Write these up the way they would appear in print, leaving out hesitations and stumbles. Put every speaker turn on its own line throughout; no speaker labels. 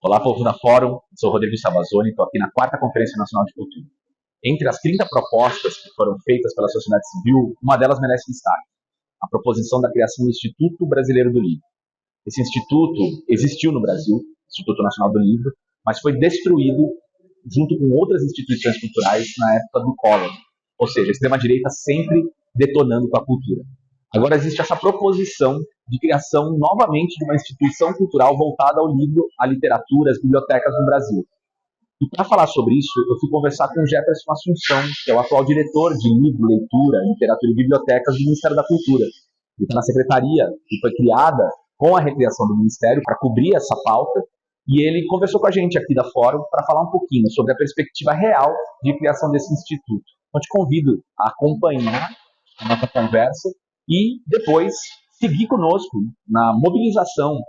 Olá, povo da Fórum, sou Rodrigo Savazone, estou aqui na 4ª Conferência Nacional de Cultura. Entre as 30 propostas que foram feitas pela sociedade civil, uma delas merece destaque: a proposição da criação do Instituto Brasileiro do Livro. Esse instituto existiu no Brasil, Instituto Nacional do Livro, mas foi destruído junto com outras instituições culturais na época do Collor, ou seja, a extrema-direita sempre detonando com a cultura. Agora existe essa proposição de criação novamente de uma instituição cultural voltada ao livro, à literatura, às bibliotecas no Brasil. E para falar sobre isso, eu fui conversar com o Jefferson Assunção, que é o atual diretor de livro, leitura, literatura e bibliotecas do Ministério da Cultura. Ele está na secretaria que foi criada com a recriação do Ministério para cobrir essa pauta, e ele conversou com a gente aqui da Fórum para falar um pouquinho sobre a perspectiva real de criação desse instituto. Então, te convido a acompanhar a nossa conversa e depois seguir conosco na mobilização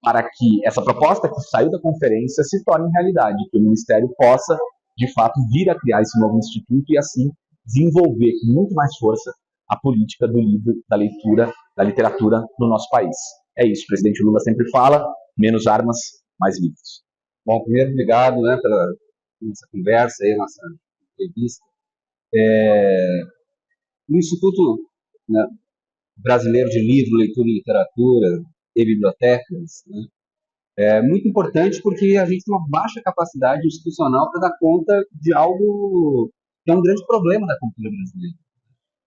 para que essa proposta que saiu da conferência se torne realidade, que o Ministério possa, de fato, vir a criar esse novo instituto e, assim, desenvolver com muito mais força a política do livro, da leitura, da literatura no nosso país. É isso, o presidente Lula sempre fala: menos armas, mais livros.
Bom, primeiro, obrigado pela nossa conversa, nossa entrevista. O Instituto Brasileiro de Livro, Leitura e Literatura e Bibliotecas é muito importante porque a gente tem uma baixa capacidade institucional para dar conta de algo que é um grande problema da cultura brasileira.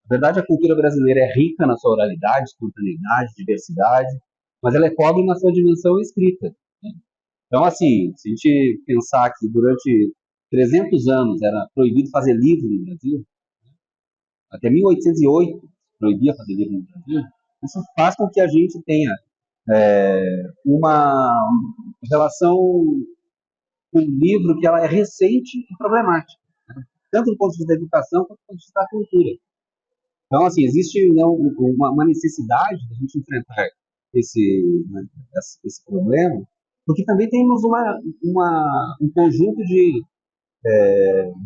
Na verdade, a cultura brasileira é rica na sua oralidade, espontaneidade, diversidade, mas ela é pobre na sua dimensão escrita. Então, assim, se a gente pensar que durante 300 anos era proibido fazer livro no Brasil, até 1808 proibia fazer livro no Brasil, isso faz com que a gente tenha uma relação com o livro que ela é recente e problemática, tanto do ponto de vista da educação quanto do ponto de vista da cultura. Então, assim, existe uma necessidade de a gente enfrentar esse problema, porque também temos um conjunto de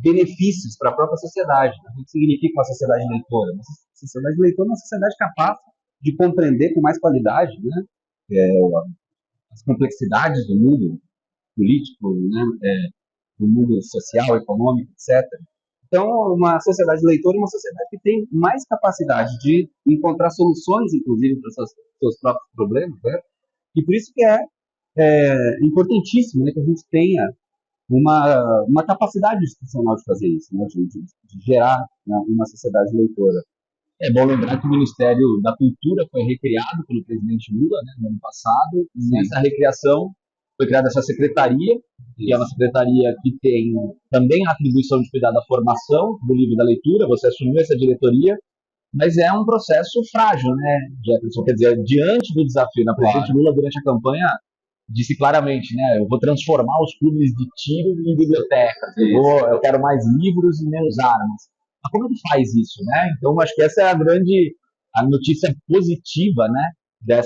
benefícios para a própria sociedade. O que significa uma sociedade leitora? Uma sociedade leitora é uma sociedade capaz de compreender com mais qualidade as complexidades do mundo político, do mundo social, econômico, etc. Então, uma sociedade leitora é uma sociedade que tem mais capacidade de encontrar soluções, inclusive, para os seus próprios problemas, e por isso que é importantíssimo que a gente tenha uma capacidade institucional de fazer isso, de gerar uma sociedade leitora.
É bom lembrar que o Ministério da Cultura foi recriado pelo presidente Lula no ano passado, e nessa recriação foi criada essa secretaria, que é uma secretaria que tem também a atribuição de cuidar da formação do livro e da leitura. Você assumiu essa diretoria, mas é um processo frágil, Jefferson? Quer dizer, diante do desafio, o presidente Lula, durante a campanha, disse claramente, eu vou transformar os clubes de tiro em bibliotecas, eu quero mais livros e menos armas. Mas como ele faz isso, Então, acho que essa é a notícia positiva, da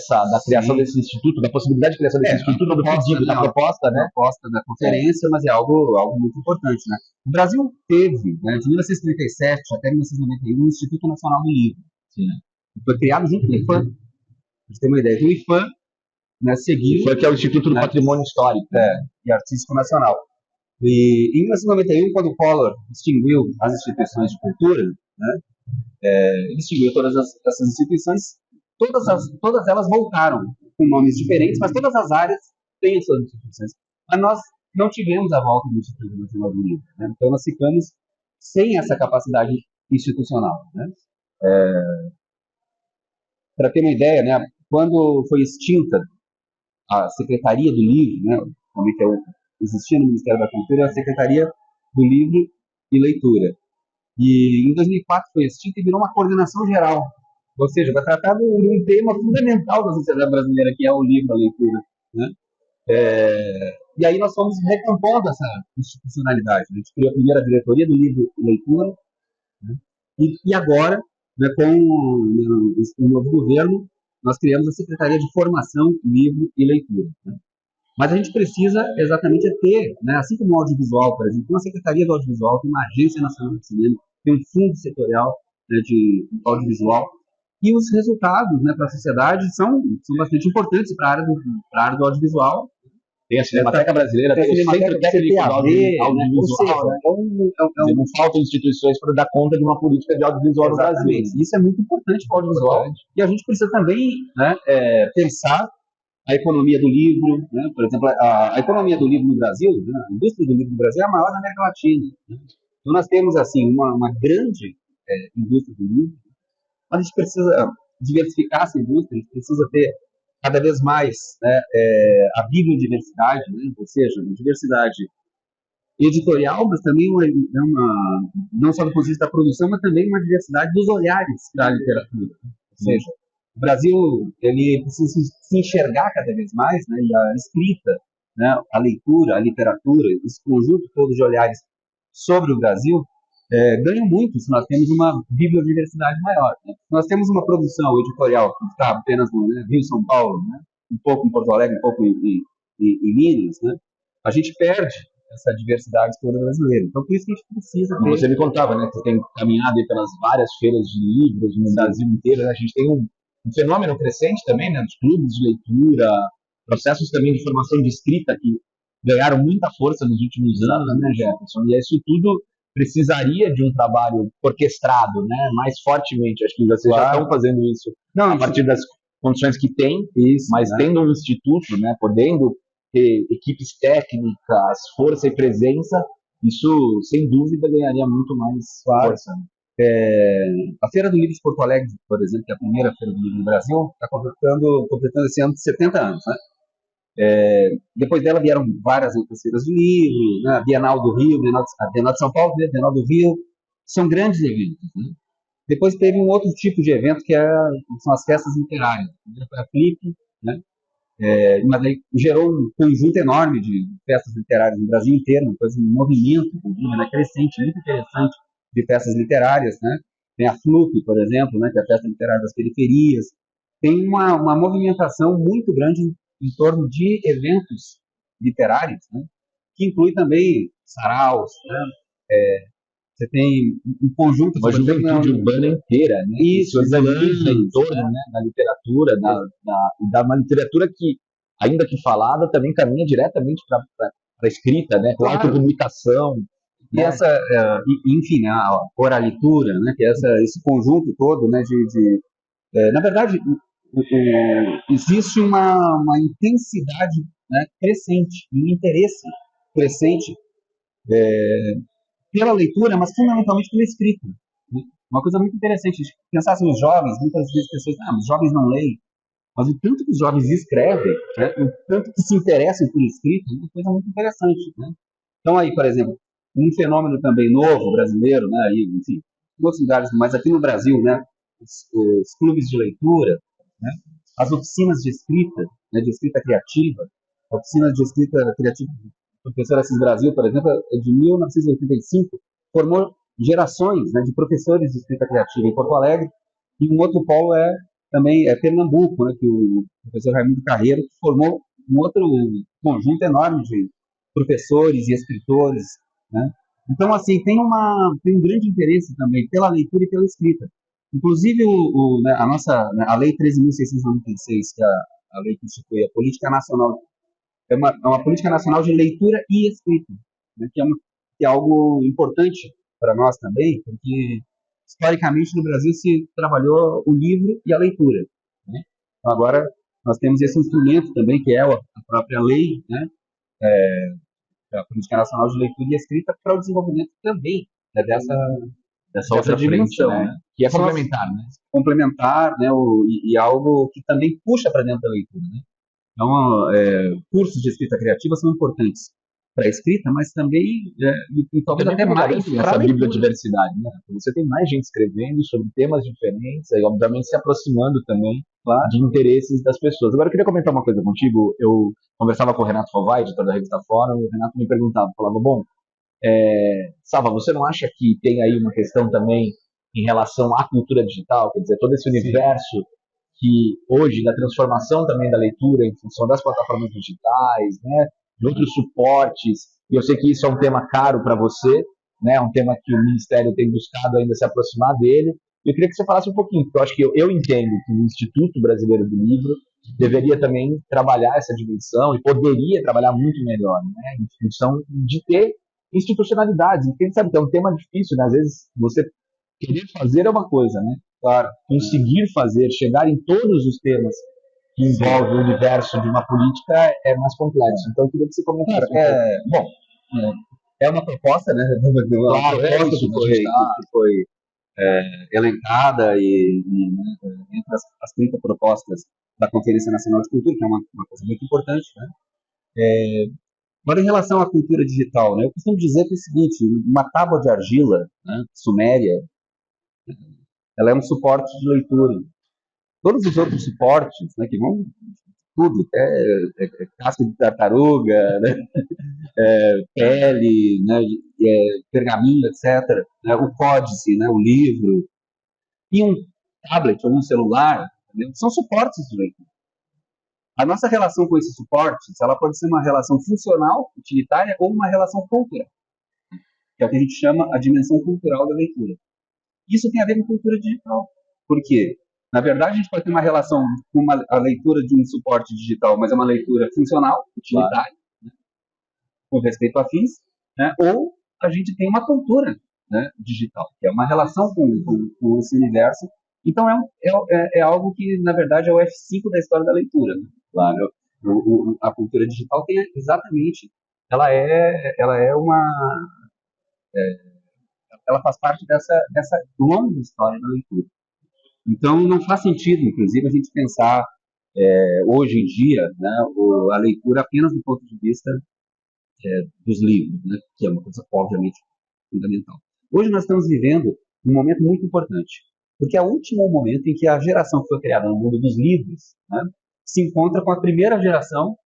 criação desse instituto, da possibilidade de criação desse instituto, do pedido, da proposta,
proposta da conferência, mas é algo muito importante, O Brasil teve, de 1937 até 1991, o Instituto Nacional do Livro. Foi criado junto com o IPHAN. Pra você ter uma ideia, o IPHAN seguiu...
Foi que é o Instituto do Patrimônio Histórico
e Artístico Nacional. E em 1991, quando o Collor extinguiu as instituições de cultura, ele extinguiu todas essas instituições, todas elas voltaram com nomes diferentes, mas todas as áreas têm as suas instituições. Mas nós não tivemos a volta do Instituto Nacional do Livro. Então nós ficamos sem essa capacidade institucional. Para ter uma ideia, quando foi extinta a Secretaria do Livro, existia no Ministério da Cultura a Secretaria do Livro e Leitura. E em 2004 foi extinta e virou uma coordenação geral. Ou seja, vai tratar de um tema fundamental da sociedade brasileira, que é o livro, a leitura. E aí nós fomos recompondo essa institucionalidade. A gente criou a primeira diretoria do livro e leitura, e agora, com o novo governo, nós criamos a Secretaria de Formação, Livro e Leitura. Mas a gente precisa exatamente ter, assim como o audiovisual, por exemplo, uma Secretaria do Audiovisual, tem uma Agência Nacional de Cinema, tem um fundo setorial de audiovisual, e os resultados para a sociedade são bastante importantes para a área do audiovisual,
Tem a Cinemateca Brasileira, tem o Centro Técnico Audiovisual, né? Não faltam instituições para dar conta de uma política de audiovisual no Brasil.
Isso é muito importante para o audiovisual. E a gente precisa também, né, pensar a economia do livro, né? Por exemplo, a economia do livro no Brasil, né? A indústria do livro no Brasil é a maior da América Latina, né? Então nós temos assim uma grande indústria do livro, mas a gente precisa diversificar essa indústria, a gente precisa ter cada vez mais, né, a bibliodiversidade, né? Ou seja, uma diversidade editorial, mas também não só do ponto de vista da produção, mas também uma diversidade dos olhares da literatura. Ou seja, o Brasil ele precisa se enxergar cada vez mais, né, e a escrita, né, a leitura, a literatura, esse conjunto todo de olhares sobre o Brasil ganha muito se nós temos uma bibliodiversidade maior. Né? Nós temos uma produção editorial que está apenas no Rio e São Paulo, né, um pouco em Porto Alegre, um pouco em Minas, né? A gente perde essa diversidade toda brasileira. Então, por isso que a gente precisa ter...
Você me contava, né, que você tem caminhado aí pelas várias feiras de livros no Brasil inteiro, né? A gente tem um fenômeno crescente também, né, dos clubes de leitura, processos também de formação de escrita que ganharam muita força nos últimos anos, né, Jefferson? E isso tudo precisaria de um trabalho orquestrado, né, mais fortemente. Acho que vocês já estão fazendo isso a partir das condições que tem, mas tendo um instituto, né, podendo ter equipes técnicas, força e presença, isso, sem dúvida, ganharia muito mais força.
A Feira do Livro de Porto Alegre, por exemplo, que é a primeira Feira do Livro no Brasil, está completando esse ano de 70 anos. Né? Depois dela vieram várias outras feiras de livro, né? A Bienal do Rio, a Bienal de São Paulo, a Bienal do Rio, são grandes eventos. Né? Depois teve um outro tipo de evento que são as festas literárias. Primeiro foi a Flip, né? Mas aí gerou um conjunto enorme de festas literárias no Brasil inteiro, uma coisa, um movimento, né, crescente, muito interessante de festas literárias, né? Tem a FLUP, por exemplo, né, que é a Festa Literária das Periferias. Tem uma movimentação muito grande em torno de eventos literários, né, que inclui também saraus, né? Você tem um conjunto...
Uma juventude urbana inteira, né?
Isso,
organiza em torno, né, da literatura, da uma literatura que, ainda que falada, também caminha diretamente para a escrita, né? Com a autocomunicação.
E enfim, né, a oralitura, né, que é esse conjunto todo, né, na verdade, existe uma intensidade, né, crescente, um interesse crescente pela leitura, mas fundamentalmente pela escrita. Né? Uma coisa muito interessante, pensar assim, os jovens, muitas vezes as pessoas os jovens não leem, mas o tanto que os jovens escrevem, né, o tanto que se interessam por escrita, é uma coisa muito interessante. Né? Então aí, por exemplo, um fenômeno também novo brasileiro, né, aí, enfim, em outros lugares, mas aqui no Brasil, né, os clubes de leitura, né, as oficinas de escrita, né, de escrita criativa, a oficina de escrita criativa do professor Assis Brasil, por exemplo, é de 1985, formou gerações, né, de professores de escrita criativa em Porto Alegre, e um outro polo também é Pernambuco, né, que o professor Raimundo Carreiro formou um outro conjunto enorme de professores e escritores, né? Então, assim, tem um grande interesse também pela leitura e pela escrita. Inclusive, né, a Lei 13.696, que é a lei que institui a Política Nacional, é uma Política Nacional de Leitura e Escrita, né, que é algo importante para nós também, porque, historicamente, no Brasil se trabalhou o livro e a leitura. Né? Então, agora, nós temos esse instrumento também, que é a própria lei, né, a Política Nacional de Leitura e Escrita, para o desenvolvimento também, né, dessa outra dimensão, né?
Que é complementar, né?
Complementar, né, e algo que também puxa para dentro da leitura, né? Então, cursos de escrita criativa são importantes para a escrita, mas também, e talvez até mais
para essa bibliodiversidade, né? Você tem mais gente escrevendo sobre temas diferentes e, obviamente, se aproximando também, claro, de interesses das pessoas. Agora, eu queria comentar uma coisa contigo. Eu conversava com o Renato Fovai, editor da revista Fórum, e o Renato me falava, bom, Salva, você não acha que tem aí uma questão também em relação à cultura digital, quer dizer, todo esse universo que hoje, da transformação também da leitura em função das plataformas digitais, né, de outros suportes, e eu sei que isso é um tema caro para você, né, é um tema que o Ministério tem buscado ainda se aproximar dele, e eu queria que você falasse um pouquinho, porque eu acho que eu entendo que o Instituto Brasileiro do Livro deveria também trabalhar essa dimensão e poderia trabalhar muito melhor, né, em função de ter institucionalidades. Porque a gente sabe que é um tema difícil, né? Às vezes você querer fazer é uma coisa, né? Claro, conseguir fazer, chegar em todos os temas que envolvem o universo de uma política é mais complexo. Então, eu queria que você comentasse
Bom, é uma proposta, né? Uma
Claro,
proposta
isso,
que foi elencada entre as 30 propostas da Conferência Nacional de Cultura, que é uma coisa muito importante, né? Agora, em relação à cultura digital, né, eu costumo dizer que é o seguinte: uma tábua de argila, né, suméria, ela é um suporte de leitura. Todos os outros suportes, né, que vão tudo, casca de tartaruga, né, pele, né, pergaminho, etc., né, o códice, né, o livro, e um tablet ou um celular, entendeu? São suportes de leitura. A nossa relação com esses suportes, ela pode ser uma relação funcional, utilitária, ou uma relação cultural, que é o que a gente chama a dimensão cultural da leitura. Isso tem a ver com cultura digital. Por quê? Na verdade, a gente pode ter uma relação com a leitura de um suporte digital, mas é uma leitura funcional, utilitária, né, com respeito a fins, né, ou a gente tem uma cultura, né, digital, que é uma relação com esse universo. Então, é algo que, na verdade, é o F5 da história da leitura. Né? Claro, a cultura digital tem exatamente, ela faz parte dessa longa história da leitura. Então, não faz sentido, inclusive, a gente pensar hoje em dia, né, a leitura apenas do ponto de vista dos livros, né, que é uma coisa, obviamente, fundamental. Hoje nós estamos vivendo um momento muito importante, porque é o último momento em que a geração que foi criada no mundo dos livros, né, se encontra com a primeira geração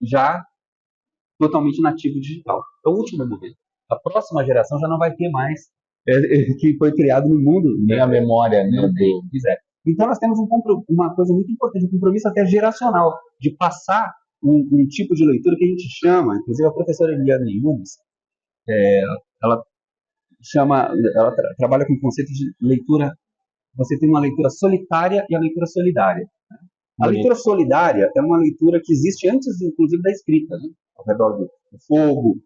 já totalmente nativa digital. É o último momento. A próxima geração já não vai ter mais que foi criado no mundo.
Nem a memória, né?
Então nós temos uma coisa muito importante, um compromisso até geracional, de passar um tipo de leitura que a gente chama, inclusive a professora Eliana Yunes, ela trabalha com o conceito de leitura. Você tem uma leitura solitária e a leitura solidária. A leitura solidária é uma leitura que existe antes, inclusive, da escrita, né? Ao redor do fogo,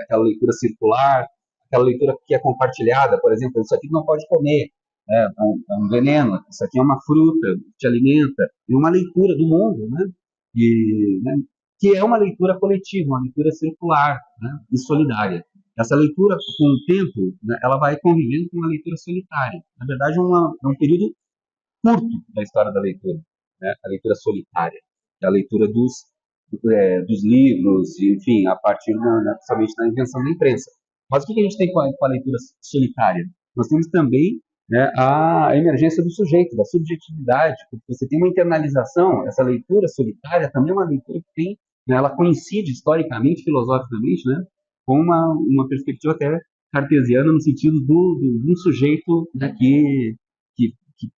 aquela leitura circular, aquela leitura que é compartilhada, por exemplo, isso aqui não pode comer, é um veneno, isso aqui é uma fruta, te alimenta, e uma leitura do mundo, né? Que é uma leitura coletiva, uma leitura circular, né? E solidária. Essa leitura, com o tempo, né, ela vai convivendo com uma leitura solitária. Na verdade, é um período curto da história da leitura, né? A leitura solitária, a leitura dos livros, enfim, a partir principalmente da invenção da imprensa. Mas o que a gente tem com a leitura solitária? Nós temos também, né, a emergência do sujeito, da subjetividade, porque você tem uma internalização. Essa leitura solitária também é uma leitura que tem, né, ela coincide historicamente, filosoficamente, né, com uma perspectiva até cartesiana, no sentido de um sujeito, né, que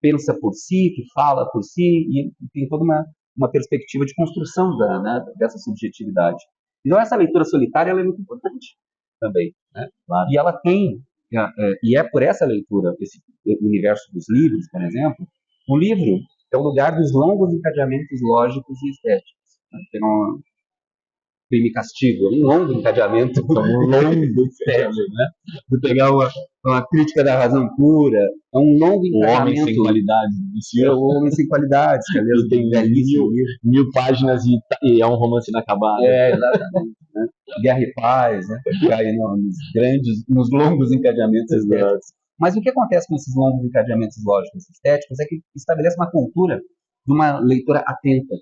pensa por si, que fala por si, e tem toda uma perspectiva de construção dessa subjetividade. Então, essa leitura solitária ela é muito importante também. Né? Claro. E ela tem, e é por essa leitura, esse universo dos livros, por exemplo, o livro é o lugar dos longos encadeamentos lógicos e estéticos. Né? Tem crime e castigo, um longo encadeamento, um longo estético, né? De pegar uma crítica da razão pura, é um longo encadeamento.
O homem sem qualidades.
O homem sem qualidades, que aliás
tem mil páginas e é um romance inacabado.
Exatamente. Né? Guerra e Paz, né? Cai nos longos encadeamentos estéticos. Mas o que acontece com esses longos encadeamentos lógicos e estéticos é que estabelece uma cultura de uma leitura atenta,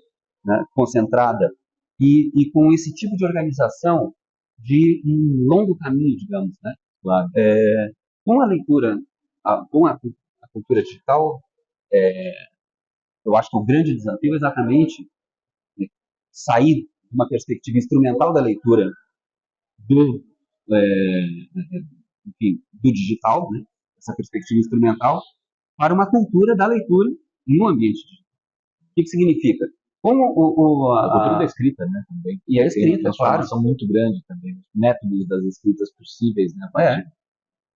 né? Concentrada, e com esse tipo de organização de um longo caminho, digamos, né? Claro. Com a leitura, com a cultura digital, eu acho que o grande desafio é exatamente sair de uma perspectiva instrumental da leitura enfim, do digital, né? Essa perspectiva instrumental, para uma cultura da leitura no ambiente digital. O que significa? Como
a cultura da escrita, né, também.
E a escrita, claro.
São muito grandes também. Métodos das escritas possíveis, né?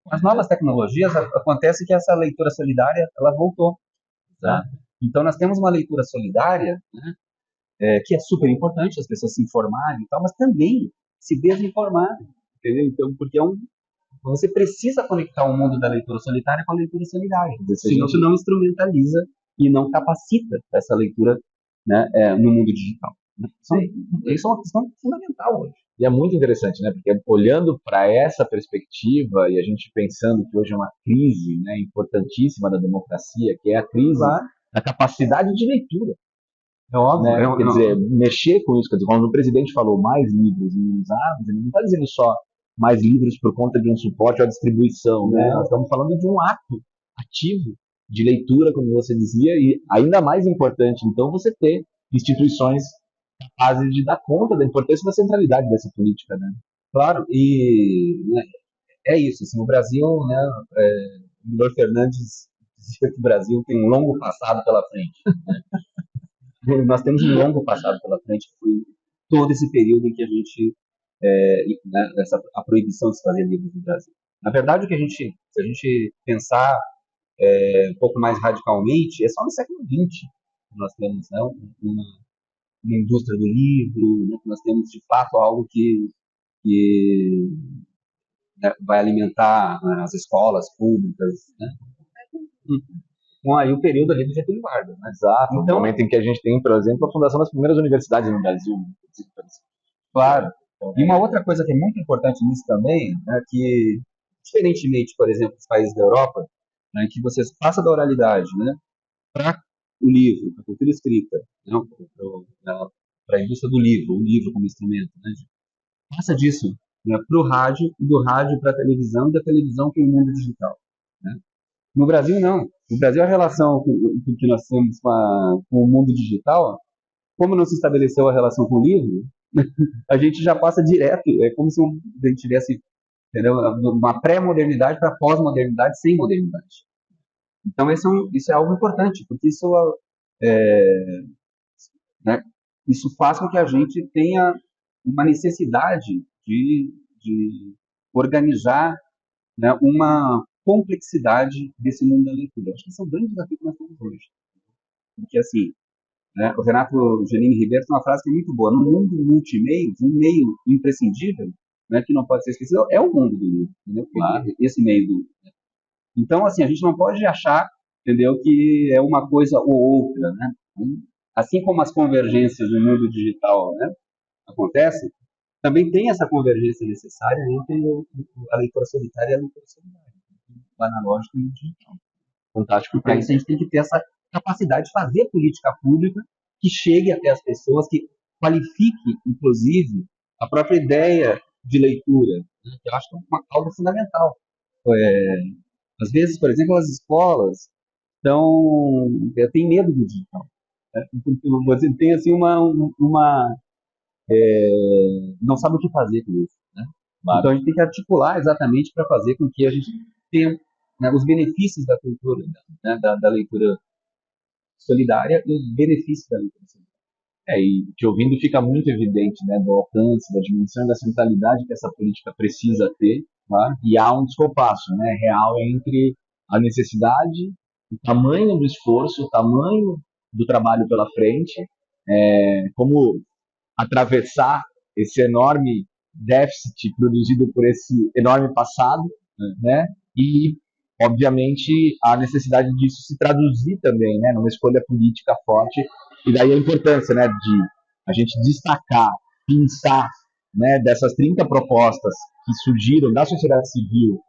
Com as novas tecnologias, acontece que essa leitura solidária, ela voltou. Tá? Então, nós temos uma leitura solidária, né, que é super importante, as pessoas se informarem e tal, mas também se desinformarem, entendeu? Então, porque você precisa conectar o mundo da leitura solitária com a leitura solidária, senão você não instrumentaliza e não capacita essa leitura, né, no mundo digital. Isso é uma questão fundamental hoje.
E é muito interessante, né? Porque olhando para essa perspectiva e a gente pensando que hoje é uma crise, né, importantíssima da democracia, que é a crise da capacidade de leitura.
É óbvio.
Né? Quer dizer, mexer com isso, quer dizer, quando o presidente falou mais livros e menos armas, ele não está dizendo só mais livros por conta de um suporte à distribuição, né? Nós estamos falando de um ato ativo de leitura, como você dizia, e ainda mais importante, então, você ter instituições capazes de dar conta da importância e da centralidade dessa política, né?
Claro, e né, é isso, assim, o Brasil, né, o Milor Fernandes dizia que o Brasil tem um longo passado pela frente, né? Nós temos um longo passado pela frente, que foi todo esse período em que a gente, né, a proibição de se fazer livros no Brasil. Na verdade, se a gente pensar um pouco mais radicalmente, é só no século XX que nós temos, né, uma indústria do livro, né, que nós temos de fato algo que né, vai alimentar, né, as escolas públicas, né? Com aí o período ali do Getúlio Vargas, né?
Exato. Então, no momento em que a gente tem, por exemplo, a fundação das primeiras universidades no Brasil.
Claro. E uma outra coisa que é muito importante nisso também é que, diferentemente, por exemplo, dos países da Europa, né, que você passa da oralidade, né, para o livro, para a cultura escrita, né, para a indústria do livro, o livro como instrumento, né, passa disso, né, para o rádio, e do rádio para a televisão, e da televisão para o mundo digital, né? No Brasil, não. No Brasil, a relação que nós temos com o mundo digital, como não se estabeleceu a relação com o livro, a gente já passa direto, é como se a gente tivesse, entendeu, uma pré-modernidade para pós-modernidade sem modernidade. Então, isso é algo importante, porque né, isso faz com que a gente tenha uma necessidade de organizar, né, uma complexidade desse mundo da leitura. Acho que esse é um grande desafio que nós temos hoje. Porque, assim, né, o Renato Giannini Ribeiro tem uma frase que é muito boa. No mundo multimeio, um meio imprescindível, né, que não pode ser esquecido, é o mundo do livro. Entendeu? Claro. Esse meio do... Então, assim, a gente não pode achar, entendeu, que é uma coisa ou outra, né? Assim como as convergências no mundo digital, né, acontecem, também tem essa convergência necessária entre a leitura solitária e a leitura solidária, o analógico e o digital. Fantástico. Para isso a gente tem que ter essa capacidade de fazer política pública que chegue até as pessoas, que qualifique, inclusive, a própria ideia de leitura, né, que eu acho que é algo fundamental. Às vezes, por exemplo, as escolas têm medo do digital. Né? Você tem assim não sabe o que fazer com isso. Né? Claro. Então a gente tem que articular exatamente para fazer com que a gente tenha, né, os benefícios da cultura, né, da leitura solidária e os benefícios da leitura solidária.
E te ouvindo fica muito evidente, né, do alcance, da dimensão e da centralidade que essa política precisa ter, tá? E há um descompasso, né, real entre a necessidade, o tamanho do esforço, o tamanho do trabalho pela frente, como atravessar esse enorme déficit produzido por esse enorme passado, né, e obviamente a necessidade disso se traduzir também, né, numa escolha política forte. E daí a importância, né, de a gente destacar, pensar, né, dessas 30 propostas que surgiram da sociedade civil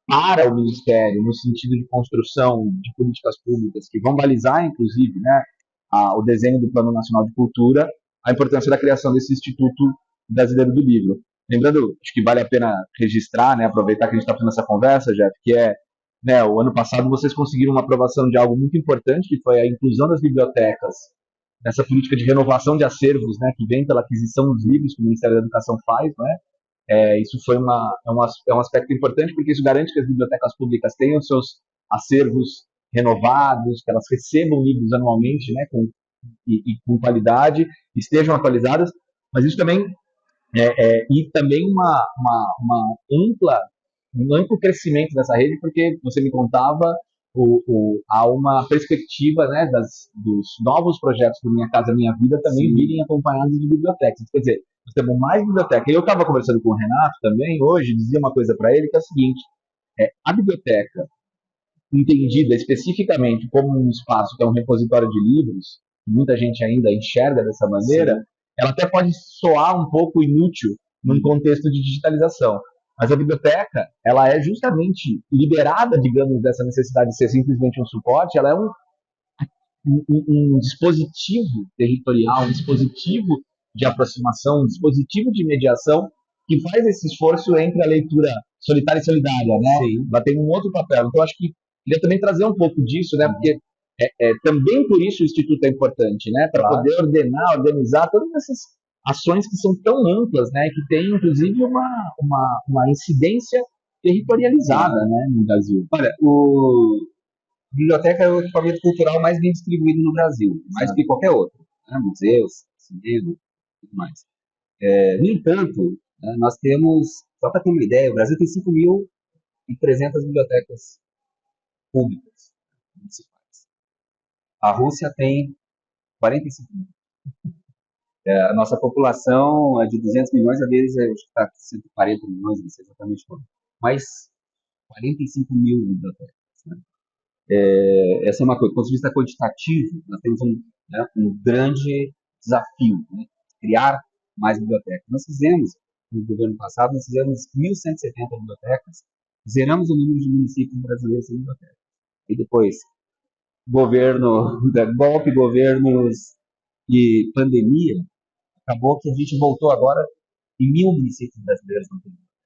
para o Ministério, no sentido de construção de políticas públicas que vão balizar, inclusive, né, o desenho do Plano Nacional de Cultura, a importância da criação desse Instituto Brasileiro do Livro. Lembrando, acho que vale a pena registrar, né, aproveitar que a gente está fazendo essa conversa, Jeff, que né, o ano passado vocês conseguiram uma aprovação de algo muito importante, que foi a inclusão das bibliotecas nessa política de renovação de acervos, né, que vem pela aquisição dos livros que o Ministério da Educação faz, né? Isso foi um aspecto importante, porque isso garante que as bibliotecas públicas tenham seus acervos renovados, que elas recebam livros anualmente, né, com qualidade, estejam atualizadas, mas isso também e também um amplo crescimento dessa rede, porque você me contava há uma perspectiva, né, dos novos projetos do Minha Casa Minha Vida também virem acompanhados de bibliotecas. Quer dizer, nós temos mais biblioteca. E eu estava conversando com o Renato também hoje, dizia uma coisa para ele que é o seguinte: a biblioteca, entendida especificamente como um espaço que é um repositório de livros, que muita gente ainda enxerga dessa maneira, ela até pode soar um pouco inútil num contexto de digitalização. Mas a biblioteca, ela é justamente liberada, digamos, dessa necessidade de ser simplesmente um suporte, ela é um dispositivo territorial, um dispositivo de aproximação, um dispositivo de mediação que faz esse esforço entre a leitura solitária e solidária, né?
Sim.
Ela tem um outro papel. Então, acho que queria também trazer um pouco disso, né? Porque também por isso o Instituto é importante, né? Para poder ordenar, organizar todas essas ações que são tão amplas, né? Que tem, inclusive, uma incidência territorializada, né? No Brasil.
Olha, a biblioteca é o equipamento cultural mais bem distribuído no Brasil, mais que qualquer outro, né? Museus, cinema, tudo mais. No entanto, né, nós temos, só para ter uma ideia, o Brasil tem 5.300 bibliotecas públicas municipais. A Rússia tem 45 mil. A nossa população é de 200 milhões, a deles está 140 milhões, não sei exatamente quanto. Mas 45 mil bibliotecas. Né? Essa é uma coisa. Do ponto de vista quantitativo, nós temos um grande desafio, né? Criar mais bibliotecas. Nós fizemos, no governo passado, 1.170 bibliotecas, zeramos o número de municípios brasileiros sem bibliotecas. E depois, golpe, governos e pandemia, acabou que a gente voltou agora em 1.000 municípios brasileiros não têm bibliotecas.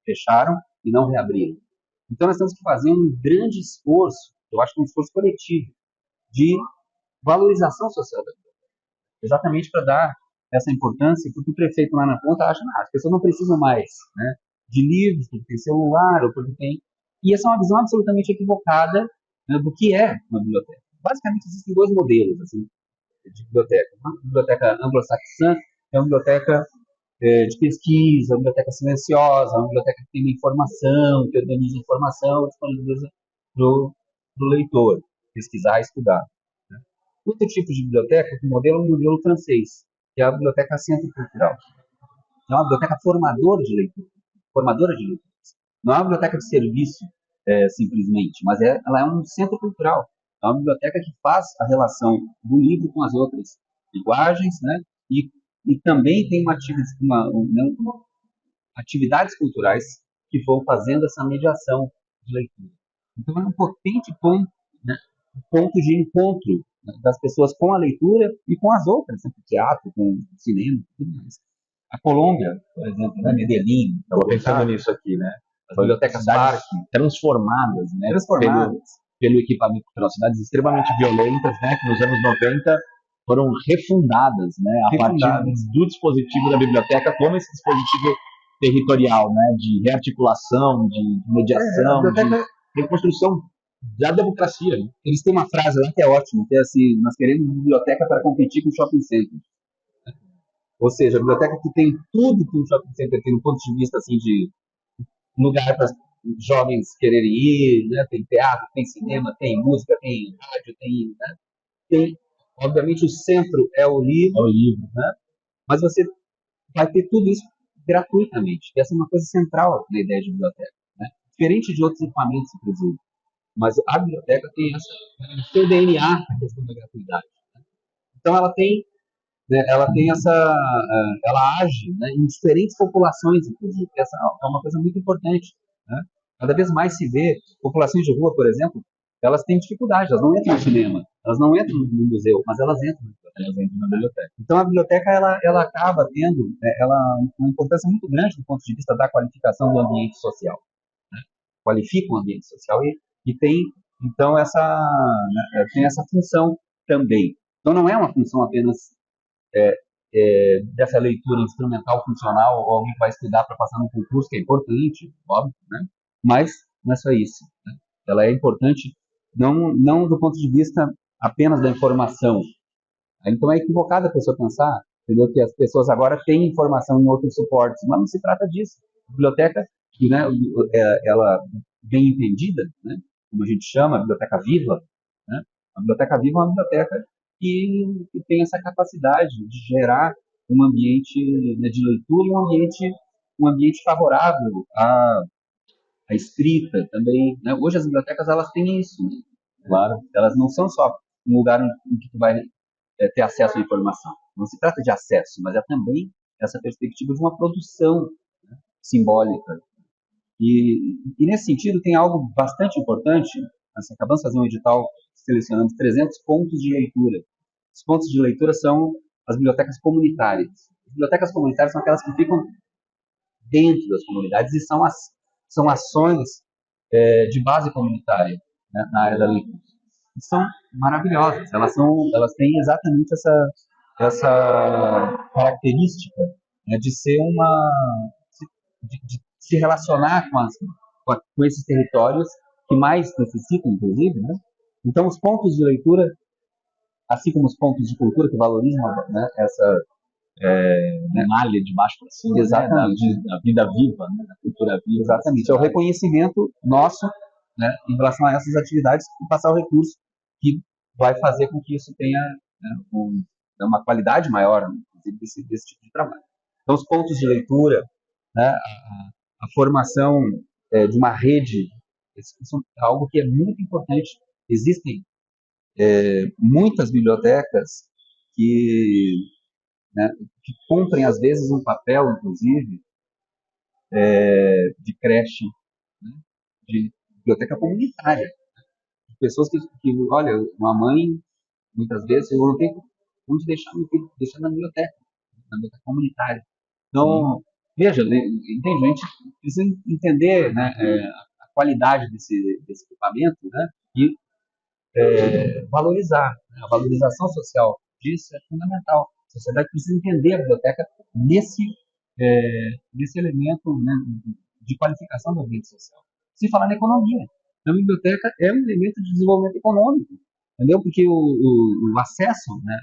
Fecharam e não reabriram. Então, nós temos que fazer um grande esforço, eu acho que um esforço coletivo, de valorização social da biblioteca. Exatamente para dar essa importância, porque o prefeito lá na ponta acha que as pessoas não precisam mais, né, de livros, porque tem celular, ou porque tem... E essa é uma visão absolutamente equivocada, né, do que é uma biblioteca. Basicamente, existem dois modelos assim, de biblioteca. Uma biblioteca anglo-saxã é uma biblioteca de pesquisa, uma biblioteca silenciosa, uma biblioteca que tem uma informação, que organiza informação, disponibiliza para o leitor pesquisar e estudar. Né? Outro tipo de biblioteca, o modelo é um modelo francês, que é a biblioteca centro cultural. É uma biblioteca formadora de leitores. Não é uma biblioteca de serviço, simplesmente, mas ela é um centro cultural. É uma biblioteca que faz a relação do livro com as outras linguagens, né? E também tem atividades culturais que vão fazendo essa mediação de leitura. Então é um potente ponto, né? Ponto de encontro, né, das pessoas com a leitura e com as outras, né? Com o teatro, com o cinema, tudo mais. A Colômbia, por exemplo, né? Medellín.
Estava pensando nisso aqui, né?
As bibliotecas parque,
transformadas, né? Pelo equipamento cultural, cidades extremamente violentas, né? Que nos anos 90 foram refundadas, né? A partir do dispositivo da biblioteca como esse dispositivo territorial, né? De rearticulação, de mediação, de reconstrução da democracia. Né?
Eles têm uma frase lá que é ótima, que é assim: nós queremos biblioteca para competir com o shopping center. Ou seja, a biblioteca que tem tudo que o shopping center tem, do ponto de vista assim, de lugar para jovens quererem ir, né? Tem teatro, tem cinema, tem música, tem rádio, tem obviamente o centro é o livro, né? Mas você vai ter tudo isso gratuitamente. Essa é uma coisa central na ideia de biblioteca, né? Diferente de outros equipamentos, inclusive. Mas a biblioteca tem o seu DNA, a questão da gratuidade. Né? Então ela tem ela age, né, em diferentes populações, inclusive. Essa é uma coisa muito importante. Né? Cada vez mais se vê populações de rua, por exemplo, elas têm dificuldade, elas não entram no cinema, elas não entram no museu, mas elas entram na biblioteca. Então a biblioteca ela acaba tendo uma importância muito grande do ponto de vista da qualificação do ambiente social. Né? Qualifica o ambiente social e tem então tem essa função também. Então não é uma função apenas dessa leitura instrumental funcional, ou alguém que vai estudar para passar num concurso, que é importante, óbvio, né? Mas não é só isso. Né? Ela é importante não do ponto de vista apenas da informação. Então é equivocado a pessoa pensar, entendeu, que as pessoas agora têm informação em outros suportes, mas não se trata disso. A biblioteca, né, ela bem entendida, né, como a gente chama, a biblioteca viva, né? A biblioteca viva é uma biblioteca que tem essa capacidade de gerar um ambiente, né, de leitura e um ambiente favorável à escrita também, né? Hoje as bibliotecas elas têm isso, né? Claro, elas não são só um lugar em que tu vai ter acesso à informação. Não se trata de acesso, mas é também essa perspectiva de uma produção, né, simbólica. E nesse sentido tem algo bastante importante. Nós acabamos de fazer um edital selecionando 300 pontos de leitura. Os pontos de leitura são as bibliotecas comunitárias. As bibliotecas comunitárias são aquelas que ficam dentro das comunidades e são ações de base comunitária, né, na área da leitura. E são maravilhosas. Elas têm exatamente essa característica, né, de ser de se relacionar com esses territórios que mais necessitam, inclusive, né? Então, os pontos de leitura, assim como os pontos de cultura que valorizam, né, essa
malha de baixo para cima,
exatamente,
né, da vida viva, né, da cultura viva.
Exatamente, é o reconhecimento nosso, né, em relação a essas atividades e passar o recurso que vai fazer com que isso tenha, né, uma qualidade maior, inclusive, desse tipo de trabalho. Então, os pontos de leitura, né, a formação de uma rede, isso é algo que é muito importante. Existem muitas bibliotecas né, que cumprem, às vezes, um papel, inclusive, de creche, né, de biblioteca comunitária. Pessoas que, olha, uma mãe, muitas vezes, eu não tenho onde deixar meu filho, deixar na biblioteca comunitária. Então, veja, entende? A gente precisa entender, né, a qualidade desse equipamento, né, e valorizar. Né? A valorização social disso é fundamental. A sociedade precisa entender a biblioteca nesse elemento, né, de qualificação do ambiente social. Se falar na economia, a biblioteca é um elemento de desenvolvimento econômico, entendeu? Porque o acesso, né,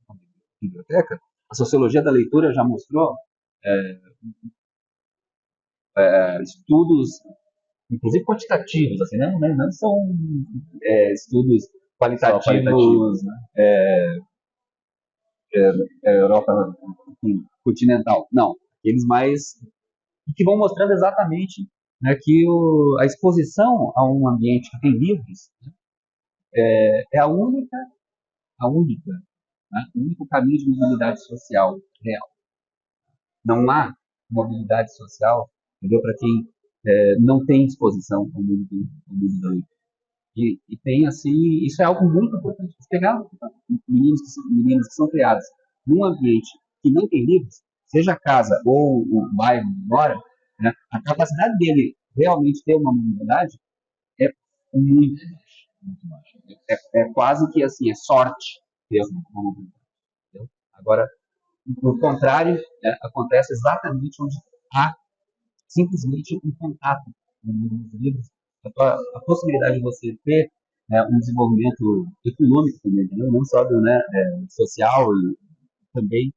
à biblioteca, a sociologia da leitura já mostrou estudos, inclusive quantitativos, assim, não são estudos qualitativos, né? Europa continental, não, eles mais que vão mostrando exatamente, né, que a exposição a um ambiente que tem livros, né, é o único caminho de mobilidade social real. Não há mobilidade social, entendeu, para quem não tem exposição ao mundo da leitura. E tem, assim, isso é algo muito importante. Se pegar meninos que são criados num ambiente que não tem livros, seja a casa ou o bairro onde mora, né, a capacidade dele realmente ter uma mobilidade é muito baixa. É quase que, assim, é sorte ter uma mobilidade. Entendeu? Agora, o contrário, acontece exatamente onde há simplesmente um contato com os livros. A possibilidade de você ter, né, um desenvolvimento econômico também, entendeu? Não só social e também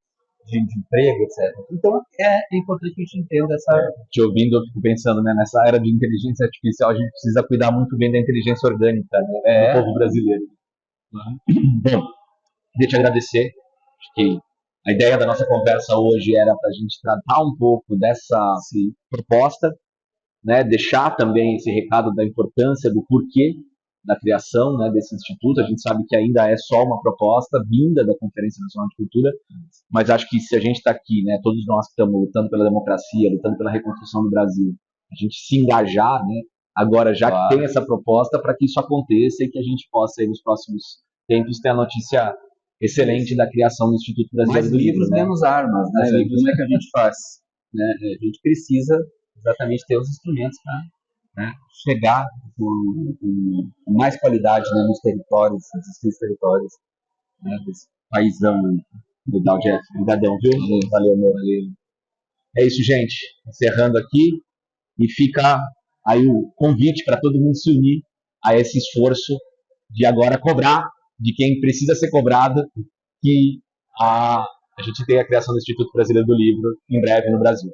de emprego, etc. Então, é importante que a gente entenda essa...
Te ouvindo, eu fico pensando, né, nessa era de inteligência artificial, a gente precisa cuidar muito bem da inteligência orgânica, né, do povo brasileiro. Bom, queria te agradecer. Acho que a ideia da nossa conversa hoje era para a gente tratar um pouco dessa proposta, né, deixar também esse recado da importância do porquê da criação, né, desse instituto. A gente sabe que ainda é só uma proposta vinda da Conferência Nacional de Cultura, mas acho que se a gente está aqui, né, todos nós que estamos lutando pela democracia, lutando pela reconstrução do Brasil, a gente se engajar, né, agora já que tem essa proposta, para que isso aconteça e que a gente possa, aí, nos próximos tempos, ter a notícia excelente da criação do Instituto Brasileiro do Livro.
Mais livros, né? Menos armas, né? Como é que a gente faz? Né? A gente precisa exatamente ter os instrumentos para, né, chegar com mais qualidade, né, nos territórios, nos distintos territórios, né, desse paísão.
Legal, Jeff. Obrigadão, viu? Valeu, meu. Valeu. É isso, gente. Encerrando aqui. E fica aí o convite para todo mundo se unir a esse esforço de agora cobrar de quem precisa ser cobrado, que a gente tenha a criação do Instituto Brasileiro do Livro em breve no Brasil.